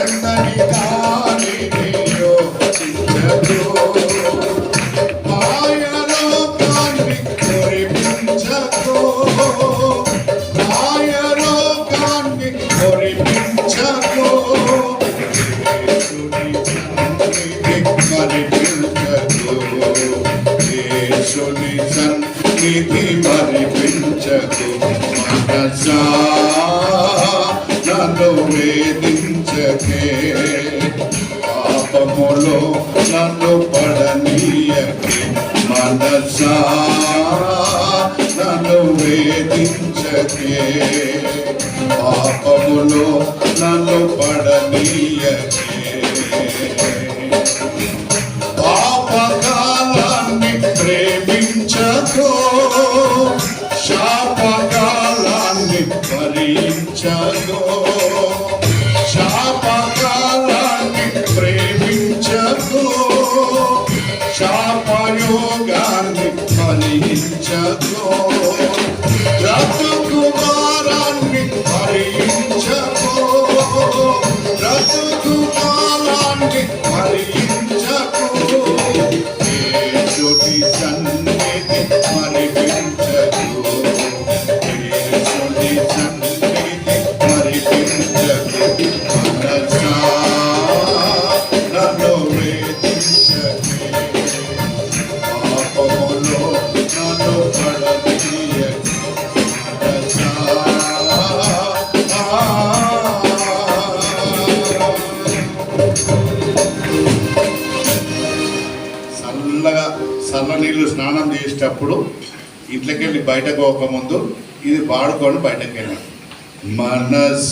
చల్లని గాలిని యోచించకు మాయలోకాన్ని కురిపించకు మాయలోకాన్ని కురిపించకు యేసుని సన్నిధి మరిపించకు మనసా నన్ను వేధించకే పాపములో నన్ను పడనీయకే మనసా నన్ను వేధించకే పాపములో నన్ను పడనీయకే పాపకాలాన్ని ప్రేమించకు శాపకాలాన్ని భరించకు శాపకాలాన్ని ప్రేమించకు శాపయోగాన్ని ఫలించకు రతుకుమారాన్ని భరించకు రతుకుమారాన్ని భరించకు యేసుని సన్నిధి మరిపించకు యేసుని సన్నిధి మరిపించకు మనసా నన్ను వేధించకే పాపములో నన్ను పడనీయకే మనసా చల్ల నీళ్ళు స్నానం చేసేటప్పుడు ఇంట్లోకి వెళ్ళి బయటకు పోకముందు ఇది వాడుకొని బయటకు వెళ్ళాలి మనస్